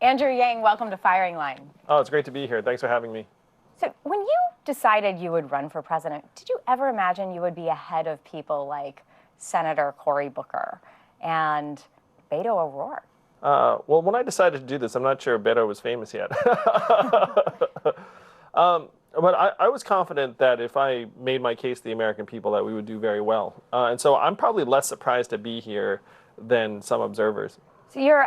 Andrew Yang, welcome to Firing Line. Oh, it's great to be here. Thanks for having me. So when you decided you would run for president, did you ever imagine you would be ahead of people like Senator Cory Booker and Beto O'Rourke? Well, when I decided to do this, I'm not sure Beto was famous yet. But I was confident that if I made my case to the American people that we would do very well. And so I'm probably less surprised to be here than some observers. So you're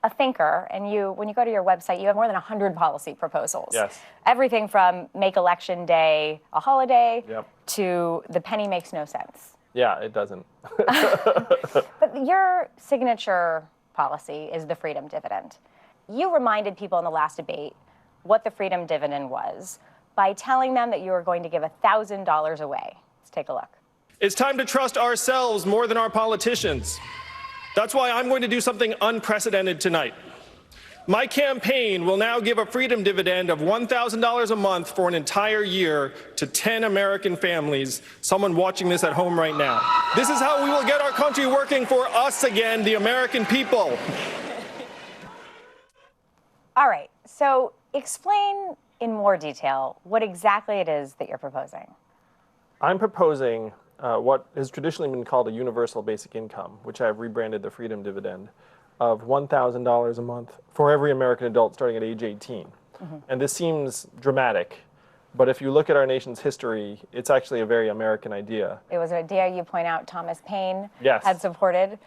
a thinker, and when you go to your website, you have more than 100 policy proposals. Yes. Everything from make election day a holiday to the penny makes no sense. Yeah, it doesn't. But your signature policy is the freedom dividend. You reminded people in the last debate what the freedom dividend was by telling them that you were going to give $1,000 away. Let's take a look. It's time to trust ourselves more than our politicians. That's why I'm going to do something unprecedented tonight. My campaign will now give a freedom dividend of $1,000 a month for an entire year to 10 American families, someone watching this at home right now. This is how we will get our country working for us again, the American people. All right, so explain in more detail what exactly it is that you're proposing. I'm proposing what has traditionally been called a universal basic income, which I've rebranded the freedom dividend, of $1,000 a month for every American adult starting at age 18. And this seems dramatic, but if you look at our nation's history, it's actually a very American idea. It was an idea, you point out, Thomas Paine Yes. had supported.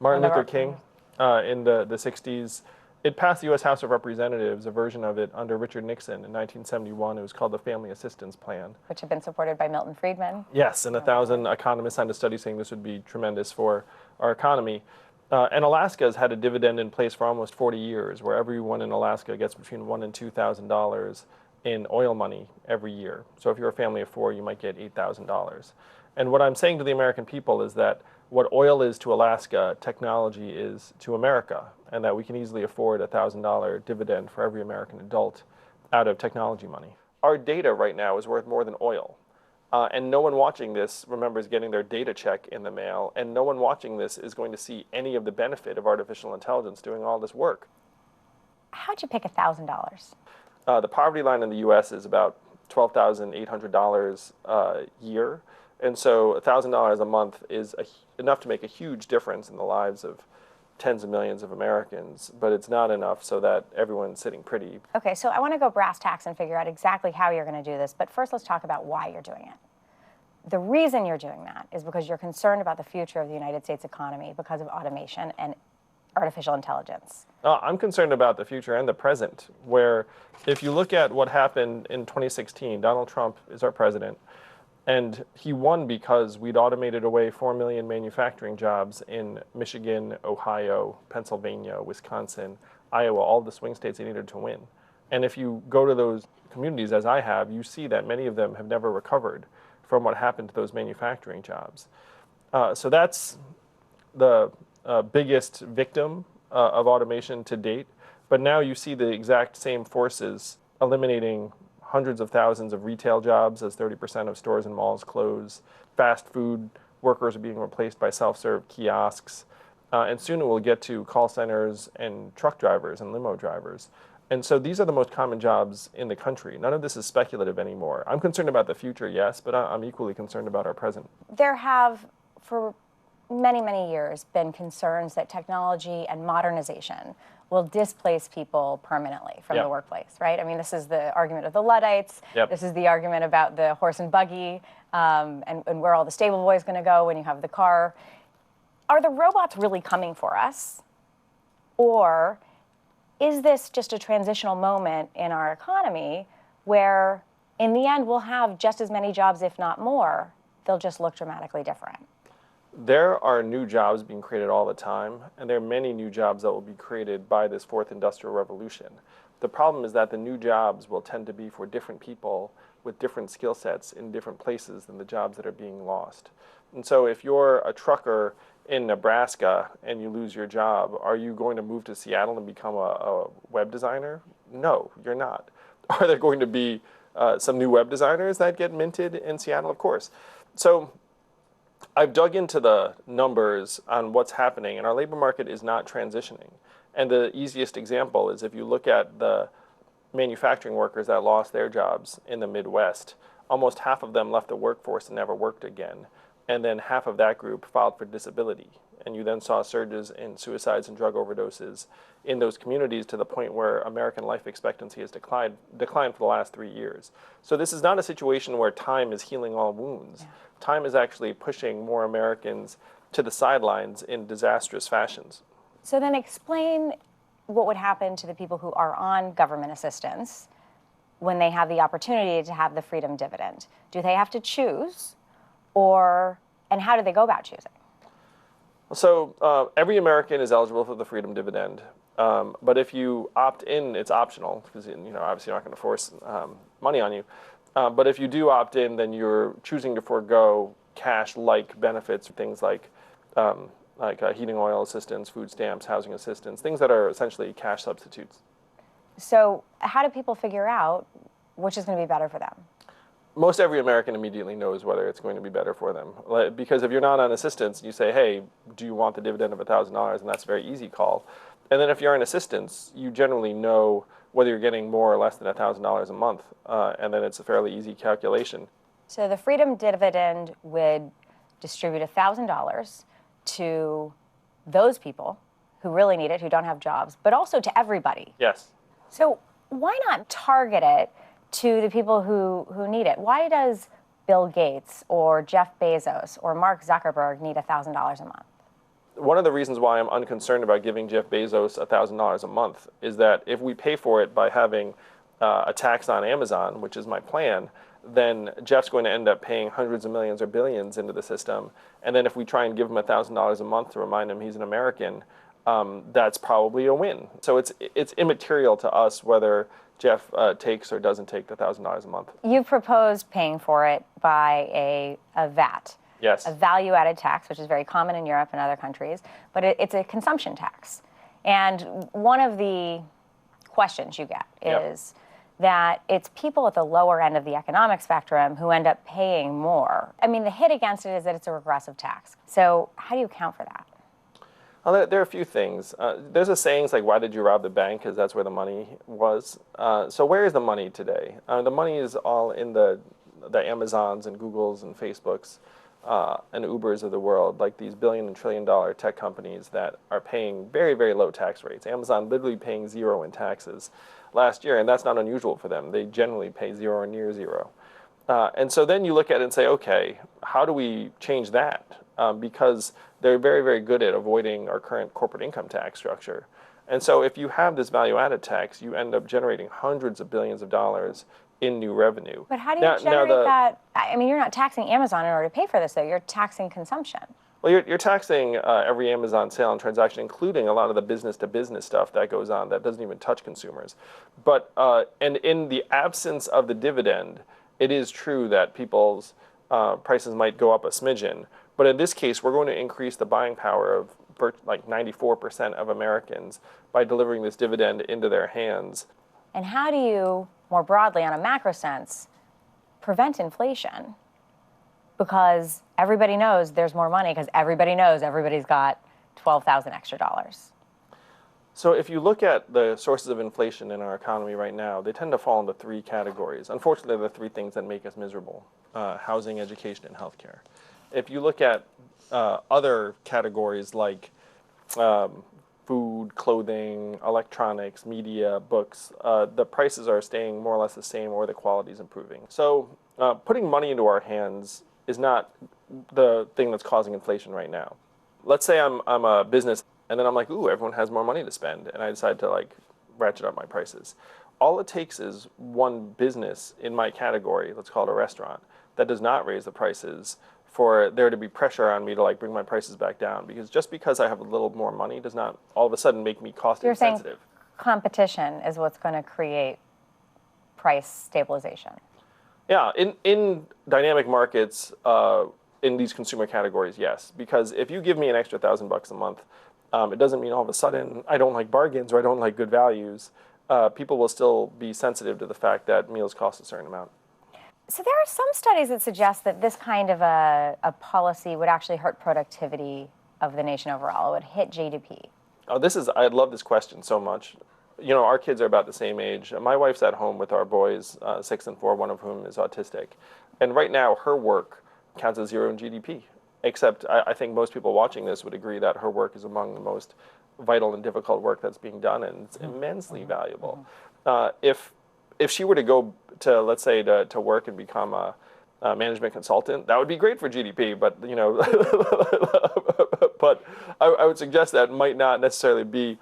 Martin Luther King in the 60s. It passed the U.S. House of Representatives, a version of it under Richard Nixon in 1971. It was called the Family Assistance Plan. Which had been supported by Milton Friedman. Yes, and 1,000 economists signed a study saying this would be tremendous for our economy. And Alaska's had a dividend in place for almost 40 years, where everyone in Alaska gets between $1,000 and $2,000 in oil money every year. So if you're a family of four, you might get $8,000. And what I'm saying to the American people is that what oil is to Alaska, technology is to America, and that we can easily afford a $1,000 dividend for every American adult out of technology money. Our data right now is worth more than oil. And no one watching this remembers getting their data check in the mail, and no one watching this is going to see any of the benefit of artificial intelligence doing all this work. How'd you pick $1,000? The poverty line in the U.S. is about $12,800 a year. And so $1,000 a month is enough to make a huge difference in the lives of tens of millions of Americans, but it's not enough so that everyone's sitting pretty. Okay, so I want to go brass tacks and figure out exactly how you're going to do this, but first let's talk about why you're doing it. The reason you're doing that is because you're concerned about the future of the United States economy because of automation and artificial intelligence. I'm concerned about the future and the present, where if you look at what happened in 2016, Donald Trump is our president. And he won because we'd automated away 4 million manufacturing jobs in Michigan, Ohio, Pennsylvania, Wisconsin, Iowa, all the swing states he needed to win. And if you go to those communities, as I have, you see that many of them have never recovered from what happened to those manufacturing jobs. So that's the biggest victim of automation to date. But now you see the exact same forces eliminating hundreds of thousands of retail jobs as 30% of stores and malls close. Fast food workers are being replaced by self-serve kiosks. And soon it will get to call centers and truck drivers and limo drivers. And so these are the most common jobs in the country. None of this is speculative anymore. I'm concerned about the future, yes, but I'm equally concerned about our present. There have, for many, many years, been concerns that technology and modernization will displace people permanently from the workplace, right? I mean, this is the argument of the Luddites. This is the argument about the horse and buggy and where all the stable boys going to go when you have the car. Are the robots really coming for us? Or is this just a transitional moment in our economy where, in the end, we'll have just as many jobs, if not more? They'll just look dramatically different. There are new jobs being created all the time, and there are many new jobs that will be created by this fourth industrial revolution. The problem is that the new jobs will tend to be for different people with different skill sets in different places than the jobs that are being lost. And so if you're a trucker in Nebraska and you lose your job, are you going to move to Seattle and become a web designer? No, you're not. Are there going to be some new web designers that get minted in Seattle? Of course. So I've dug into the numbers on what's happening, and our labor market is not transitioning. And the easiest example is if you look at the manufacturing workers that lost their jobs in the Midwest, almost half of them left the workforce and never worked again. And then half of that group filed for disability. And you then saw surges in suicides and drug overdoses in those communities to the point where American life expectancy has declined for the last 3 years. So this is not a situation where time is healing all wounds. Yeah. Time is actually pushing more Americans to the sidelines in disastrous fashions. So then explain what would happen to the people who are on government assistance when they have the opportunity to have the freedom dividend. Do they have to choose, and how do they go about choosing? So every American is eligible for the freedom dividend, but if you opt in, it's optional because obviously you're not going to force money on you. But if you do opt in, then you're choosing to forego cash-like benefits, things like heating oil assistance, food stamps, housing assistance, things that are essentially cash substitutes. So how do people figure out which is going to be better for them? Most every American immediately knows whether it's going to be better for them. Because if you're not on assistance, you say, hey, do you want the dividend of $1,000? And that's a very easy call. And then if you're on assistance, you generally know whether you're getting more or less than $1,000 a month. And then it's a fairly easy calculation. So the freedom dividend would distribute $1,000 to those people who really need it, who don't have jobs, but also to everybody. Yes. So why not target it to the people who need it? Why does Bill Gates or Jeff Bezos or Mark Zuckerberg need $1,000 a month? One of the reasons why I'm unconcerned about giving Jeff Bezos $1,000 a month is that if we pay for it by having a tax on Amazon, which is my plan, then Jeff's going to end up paying hundreds of millions or billions into the system. And then if we try and give him $1,000 a month to remind him he's an American, that's probably a win. So it's immaterial to us whether Jeff takes or doesn't take the $1,000 a month. You've proposed paying for it by a VAT. Yes. A value-added tax, which is very common in Europe and other countries, but it's a consumption tax. And one of the questions you get is that it's people at the lower end of the economic spectrum who end up paying more. I mean, the hit against it is that it's a regressive tax. So how do you account for that? Well, there are a few things. There's a saying like, why did you rob the bank? Because that's where the money was. So where is the money today? The money is all in the Amazons and Googles and Facebooks and Ubers of the world, like these billion and trillion dollar tech companies that are paying very, very low tax rates. Amazon literally paying zero in taxes last year, and that's not unusual for them. They generally pay zero or near zero. And so then you look at it and say, okay, how do we change that? Because they're very, very good at avoiding our current corporate income tax structure. And so if you have this value-added tax, you end up generating hundreds of billions of dollars in new revenue. But how do you generate that? I mean, you're not taxing Amazon in order to pay for this, though. You're taxing consumption. Well, you're taxing every Amazon sale and transaction, including a lot of the business-to-business stuff that goes on that doesn't even touch consumers. But and in the absence of the dividend, it is true that people's prices might go up a smidgen. But in this case, we're going to increase the buying power of like 94% of Americans by delivering this dividend into their hands. And how do you, more broadly on a macro sense, prevent inflation? Because everybody knows there's more money because everybody knows everybody's got $12,000 extra dollars. So if you look at the sources of inflation in our economy right now, they tend to fall into three categories. Unfortunately, they're the three things that make us miserable: housing, education, and healthcare. If you look at other categories like food, clothing, electronics, media, books, the prices are staying more or less the same or the quality is improving. So putting money into our hands is not the thing that's causing inflation right now. Let's say I'm a business and then I'm like, ooh, everyone has more money to spend, and I decide to like ratchet up my prices. All it takes is one business in my category, let's call it a restaurant, that does not raise the prices for there to be pressure on me to like bring my prices back down. Because just because I have a little more money does not all of a sudden make me cost insensitive. You're saying competition is what's going to create price stabilization. Yeah, in dynamic markets, in these consumer categories, yes. Because if you give me an extra $1,000 a month, it doesn't mean all of a sudden I don't like bargains or I don't like good values. People will still be sensitive to the fact that meals cost a certain amount. So there are some studies that suggest that this kind of a policy would actually hurt productivity of the nation overall. It would hit GDP. Oh, I love this question so much. You know, our kids are about the same age. My wife's at home with our boys, 6 and 4, one of whom is autistic. And right now, her work counts as zero in GDP. Except I think most people watching this would agree that her work is among the most vital and difficult work that's being done, and it's immensely valuable. If she were to go to, let's say, to work and become a management consultant, that would be great for GDP, but you know, but I would suggest that might not necessarily be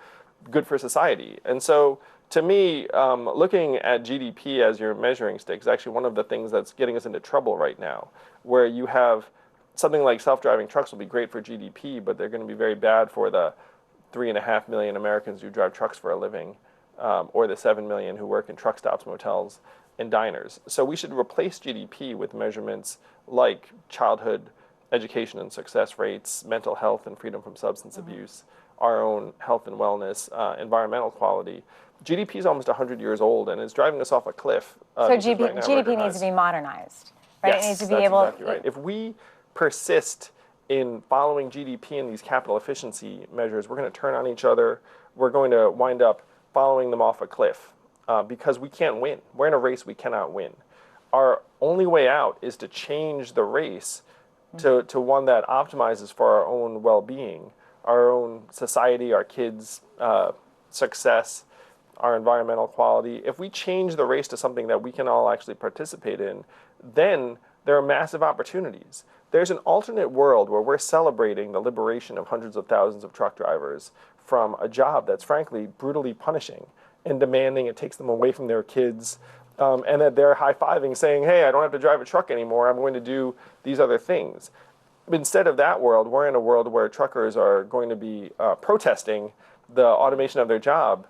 good for society. And so, to me, looking at GDP as your measuring stick is actually one of the things that's getting us into trouble right now, where you have something like self-driving trucks will be great for GDP, but they're going to be very bad for the 3.5 million Americans who drive trucks for a living, or the 7 million who work in truck stops, motels, and diners. So we should replace GDP with measurements like childhood education and success rates, mental health and freedom from substance abuse, our own health and wellness, environmental quality. GDP is almost 100 years old, and it's driving us off a cliff. So GDP needs to be modernized, right? Yes, it needs to be that's able. Exactly right. If we persist in following GDP and these capital efficiency measures, we're going to turn on each other. We're going to wind up following them off a cliff because we can't win. We're in a race we cannot win. Our only way out is to change the race to one that optimizes for our own well-being, our own society, our kids' success, our environmental quality. If we change the race to something that we can all actually participate in, then there are massive opportunities. There's an alternate world where we're celebrating the liberation of hundreds of thousands of truck drivers from a job that's frankly brutally punishing and demanding. It takes them away from their kids, and that they're high-fiving saying, hey, I don't have to drive a truck anymore, I'm going to do these other things. Instead of that world, we're in a world where truckers are going to be protesting the automation of their job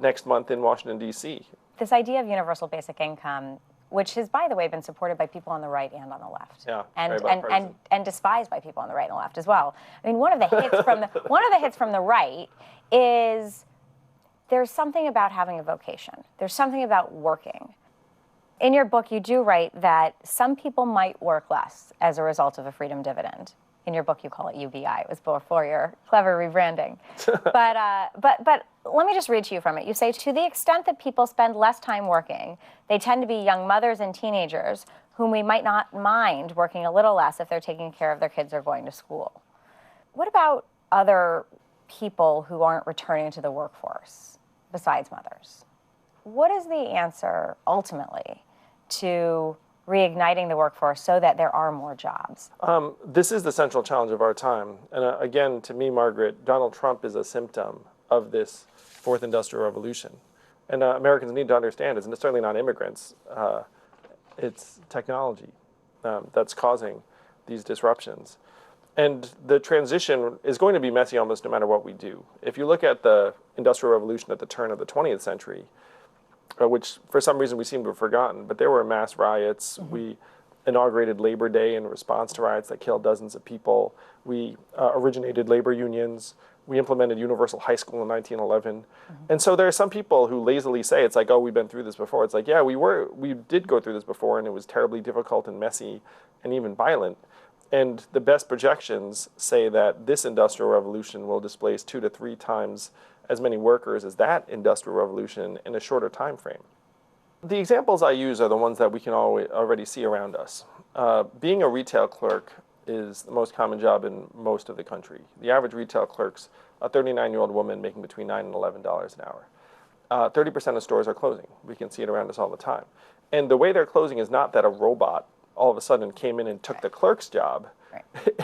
next month in Washington, D.C. This idea of universal basic income, which has, by the way, been supported by people on the right and on the left, and despised by people on the right and the left as well. I mean, one of the hits from the right is there's something about having a vocation. There's something about working. In your book, you do write that some people might work less as a result of a freedom dividend. In your book, you call it UBI. It was before your clever rebranding. But let me just read to you from it. You say, to the extent that people spend less time working, they tend to be young mothers and teenagers whom we might not mind working a little less if they're taking care of their kids or going to school. What about other people who aren't returning to the workforce besides mothers? What is the answer, ultimately, to reigniting the workforce so that there are more jobs? This is the central challenge of our time. And again, to me, Margaret, Donald Trump is a symptom of this fourth industrial revolution. And Americans need to understand it's certainly not immigrants. It's technology that's causing these disruptions. And the transition is going to be messy almost no matter what we do. If you look at the Industrial Revolution at the turn of the 20th century, which for some reason we seem to have forgotten, but there were mass riots. We inaugurated Labor Day in response to riots that killed dozens of people. We originated labor unions. We implemented universal high school in 1911. And so there are some people who lazily say, it's like, oh, we've been through this before. It's like, yeah, we did go through this before, and it was terribly difficult and messy and even violent. And the best projections say that this industrial revolution will displace 2 to 3 times as many workers as that industrial revolution in a shorter time frame. The examples I use are the ones that we can already see around us. Being a retail clerk is the most common job in most of the country. The average retail clerk's a 39-year-old woman making between $9 and $11 an hour. 30% of stores are closing. We can see it around us all the time. And the way they're closing is not that a robot all of a sudden came in and took the clerk's job.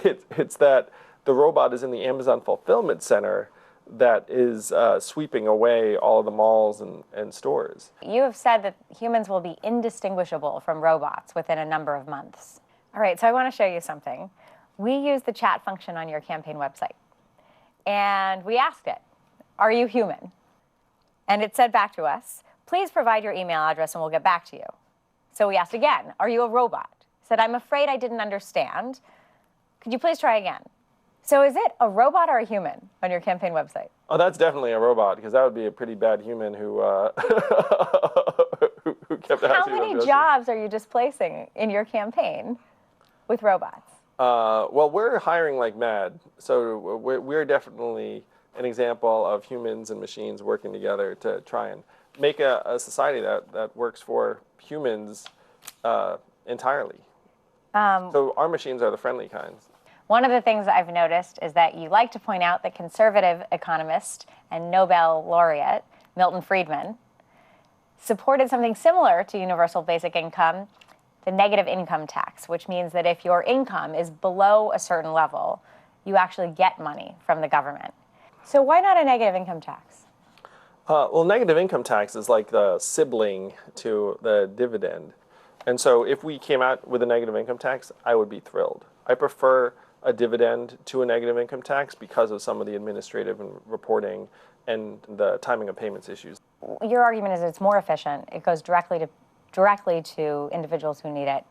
It's that the robot is in the Amazon fulfillment center that is sweeping away all of the malls and stores. You have said that humans will be indistinguishable from robots within a number of months. All right, so I want to show you something. We use the chat function on your campaign website, and we asked it, are you human? And it said back to us, please provide your email address and we'll get back to you. So we asked again, are you a robot? It said, I'm afraid I didn't understand. Could you please try again? So is it a robot or a human on your campaign website? Oh, that's definitely a robot, because that would be a pretty bad human who who kept asking. How many jobs are you displacing in your campaign with robots? Well, we're hiring like mad, so we're definitely an example of humans and machines working together to try and make a society that works for humans entirely. So our machines are the friendly kinds. One of the things that I've noticed is that you like to point out that conservative economist and Nobel laureate Milton Friedman supported something similar to universal basic income, the negative income tax, which means that if your income is below a certain level, you actually get money from the government. So why not a negative income tax? Well, negative income tax is like the sibling to the dividend. And so if we came out with a negative income tax, I would be thrilled. I prefer a dividend to a negative income tax because of some of the administrative and reporting and the timing of payments issues. Your argument is it's more efficient. It goes directly to individuals who need it.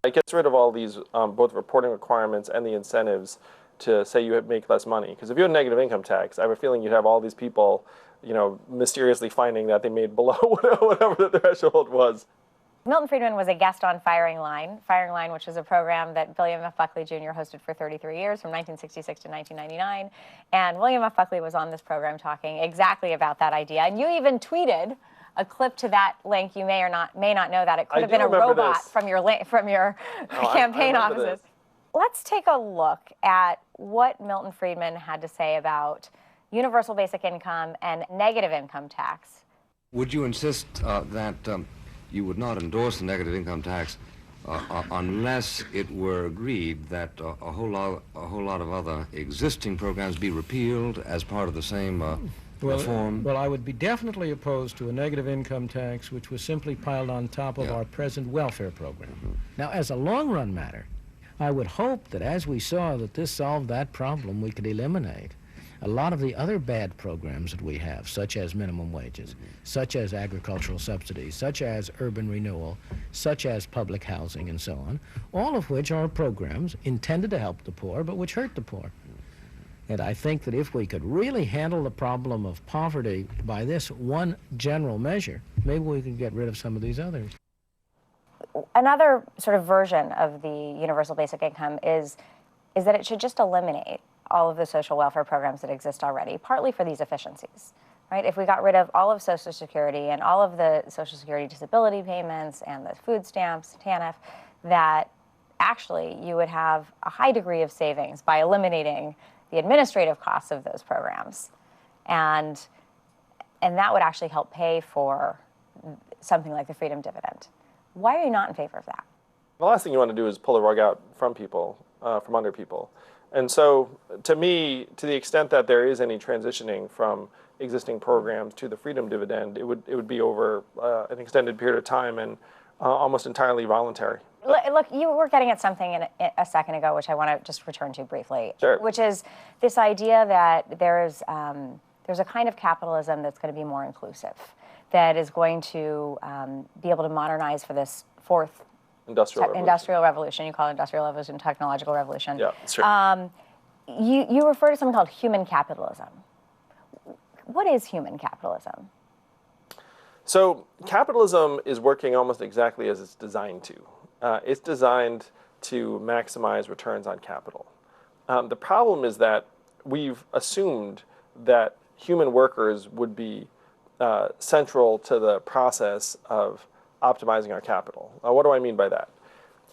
It gets rid of all these both reporting requirements and the incentives to say you make less money. Because if you had a negative income tax, I have a feeling you'd have all these people, mysteriously finding that they made below whatever the threshold was. Milton Friedman was a guest on Firing Line, which was a program that William F. Buckley Jr. hosted for 33 years, from 1966 to 1999. And William F. Buckley was on this program talking exactly about that idea. And you even tweeted a clip to that link. You may not know that. It could have been a robot from your campaign offices. This. Let's take a look at what Milton Friedman had to say about universal basic income and negative income tax. Would you insist that you would not endorse the negative income tax unless it were agreed that a whole lot of other existing programs be repealed as part of the same reform? Well, I would be definitely opposed to a negative income tax which was simply piled on top of our present welfare program. Now, as a long-run matter, I would hope that as we saw that this solved that problem, we could eliminate a lot of the other bad programs that we have, such as minimum wages, such as agricultural subsidies, such as urban renewal, such as public housing, and so on, all of which are programs intended to help the poor, but which hurt the poor. And I think that if we could really handle the problem of poverty by this one general measure, maybe we could get rid of some of these others. Another sort of version of the universal basic income is that it should just eliminate all of the social welfare programs that exist already, partly for these efficiencies, right? If we got rid of all of Social Security and all of the Social Security disability payments and the food stamps, TANF, that actually you would have a high degree of savings by eliminating the administrative costs of those programs. And that would actually help pay for something like the freedom dividend. Why are you not in favor of that? The last thing you want to do is pull the rug out from people, from under people. And so, to me, to the extent that there is any transitioning from existing programs to the freedom dividend, it would be over an extended period of time and almost entirely voluntary. Look, you were getting at something a second ago, which I want to just return to briefly. Sure. Which is this idea that there's a kind of capitalism that's going to be more inclusive, that is going to be able to modernize for this fourth industrial revolution. You call it industrial revolution, technological revolution. Yeah, that's right. You refer to something called human capitalism. What is human capitalism? So capitalism is working almost exactly as it's designed to. It's designed to maximize returns on capital. The problem is that we've assumed that human workers would be central to the process of optimizing our capital. What do I mean by that?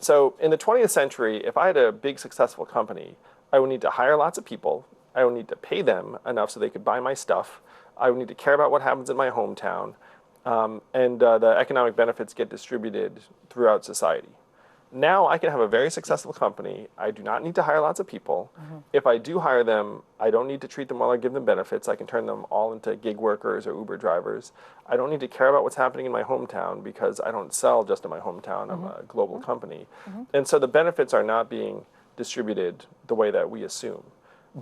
So in the 20th century, if I had a big successful company, I would need to hire lots of people. I would need to pay them enough so they could buy my stuff. I would need to care about what happens in my hometown. And the economic benefits get distributed throughout society. Now I can have a very successful company. I do not need to hire lots of people. Mm-hmm. If I do hire them, I don't need to treat them well or give them benefits. I can turn them all into gig workers or Uber drivers. I don't need to care about what's happening in my hometown because I don't sell just in my hometown. Mm-hmm. I'm a global mm-hmm. company. Mm-hmm. And so the benefits are not being distributed the way that we assume.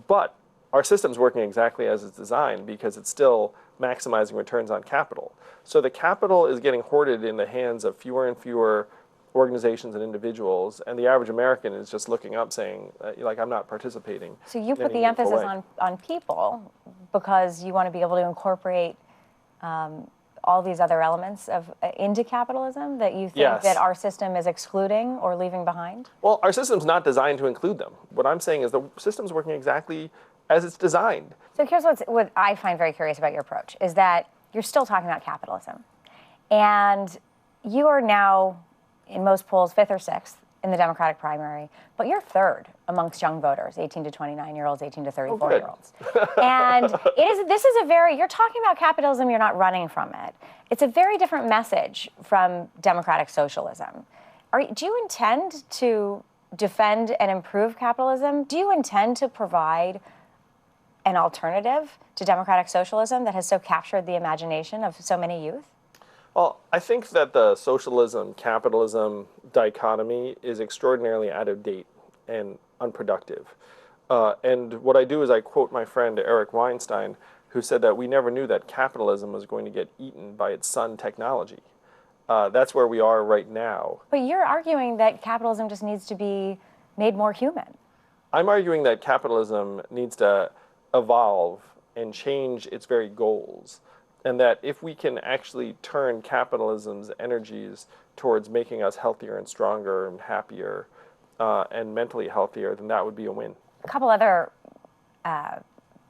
But our system's working exactly as it's designed because it's still maximizing returns on capital. So the capital is getting hoarded in the hands of fewer and fewer organizations and individuals, and the average American is just looking up saying, I'm not participating. So you put the emphasis on people because you want to be able to incorporate all these other elements into capitalism that you think yes. that our system is excluding or leaving behind? Well, our system's not designed to include them. What I'm saying is the system's working exactly as it's designed. So here's what I find very curious about your approach, is that you're still talking about capitalism. And you are now, in most polls, 5th or 6th in the Democratic primary, but you're 3rd amongst young voters, 18 to 29-year-olds, 18 to 34-year-olds. And you're talking about capitalism, you're not running from it. It's a very different message from democratic socialism. Do you intend to defend and improve capitalism? Do you intend to provide an alternative to democratic socialism that has so captured the imagination of so many youth? Well, I think that the socialism-capitalism dichotomy is extraordinarily out of date and unproductive. And what I do is I quote my friend Eric Weinstein, who said that we never knew that capitalism was going to get eaten by its son technology. That's where we are right now. But you're arguing that capitalism just needs to be made more human. I'm arguing that capitalism needs to evolve and change its very goals. And that if we can actually turn capitalism's energies towards making us healthier and stronger and happier and mentally healthier, then that would be a win. A couple other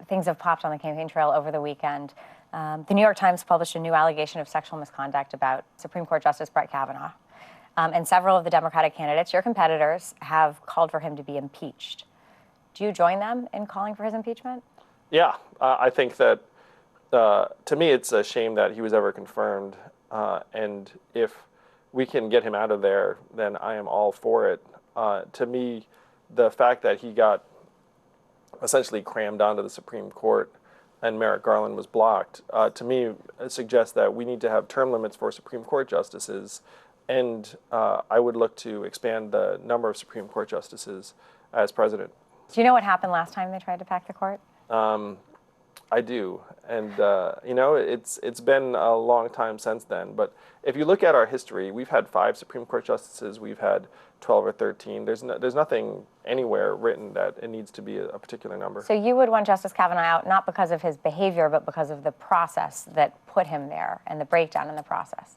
things have popped on the campaign trail over the weekend. The New York Times published a new allegation of sexual misconduct about Supreme Court Justice Brett Kavanaugh. And several of the Democratic candidates, your competitors, have called for him to be impeached. Do you join them in calling for his impeachment? Yeah, I think that, to me, it's a shame that he was ever confirmed. And if we can get him out of there, then I am all for it. To me, the fact that he got essentially crammed onto the Supreme Court and Merrick Garland was blocked, to me, suggests that we need to have term limits for Supreme Court justices. And I would look to expand the number of Supreme Court justices as president. Do you know what happened last time they tried to pack the court? I do, and you know, it's been a long time since then. But if you look at our history, we've had 5 Supreme Court justices, we've had 12 or 13. There's nothing anywhere written that it needs to be a particular number. So you would want Justice Kavanaugh out not because of his behavior, but because of the process that put him there and the breakdown in the process.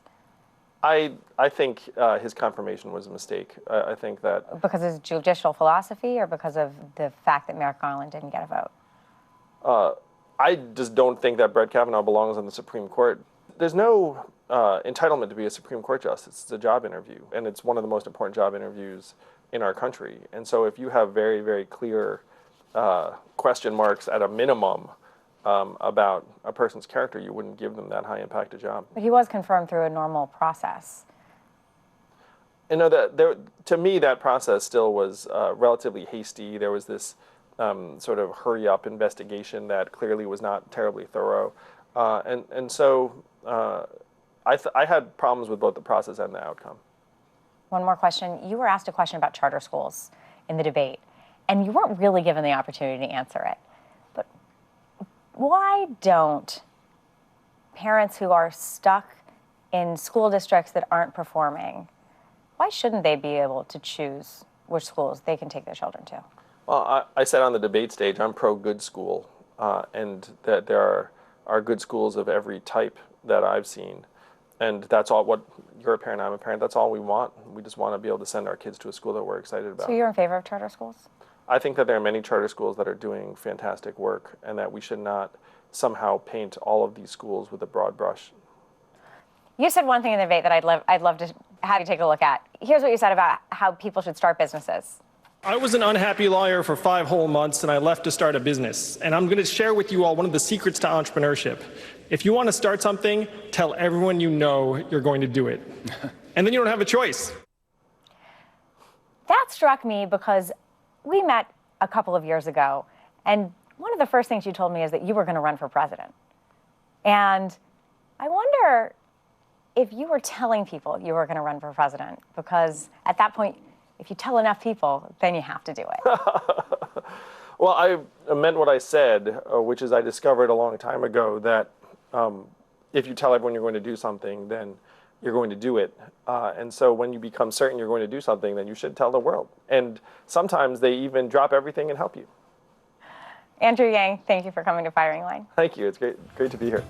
I think his confirmation was a mistake. I think that because of his judicial philosophy, or because of the fact that Merrick Garland didn't get a vote. I just don't think that Brett Kavanaugh belongs on the Supreme Court. There's no entitlement to be a Supreme Court justice. It's a job interview, and it's one of the most important job interviews in our country. And so if you have very, very clear question marks at a minimum about a person's character, you wouldn't give them that high-impact a job. But he was confirmed through a normal process. You know, to me, that process still was relatively hasty. There was this sort of hurry-up investigation that clearly was not terribly thorough. And so I had problems with both the process and the outcome. One more question. You were asked a question about charter schools in the debate, and you weren't really given the opportunity to answer it. But why don't parents who are stuck in school districts that aren't performing, why shouldn't they be able to choose which schools they can take their children to? Well, I said on the debate stage, I'm pro-good school, and that there are good schools of every type that I've seen. And that's all. What you're a parent, I'm a parent, that's all we want. We just want to be able to send our kids to a school that we're excited about. So you're in favor of charter schools? I think that there are many charter schools that are doing fantastic work, and that we should not somehow paint all of these schools with a broad brush. You said one thing in the debate that I'd love to have you take a look at. Here's what you said about how people should start businesses. I was an unhappy lawyer for 5 whole months, and I left to start a business. And I'm going to share with you all one of the secrets to entrepreneurship. If you want to start something, tell everyone you know you're going to do it. And then you don't have a choice. That struck me because we met a couple of years ago, and one of the first things you told me is that you were going to run for president. And I wonder if you were telling people you were going to run for president, because at that point, if you tell enough people, then you have to do it. Well, I meant what I said, which is I discovered a long time ago that if you tell everyone you're going to do something, then you're going to do it. And so when you become certain you're going to do something, then you should tell the world. And sometimes they even drop everything and help you. Andrew Yang, thank you for coming to Firing Line. Thank you. It's great to be here.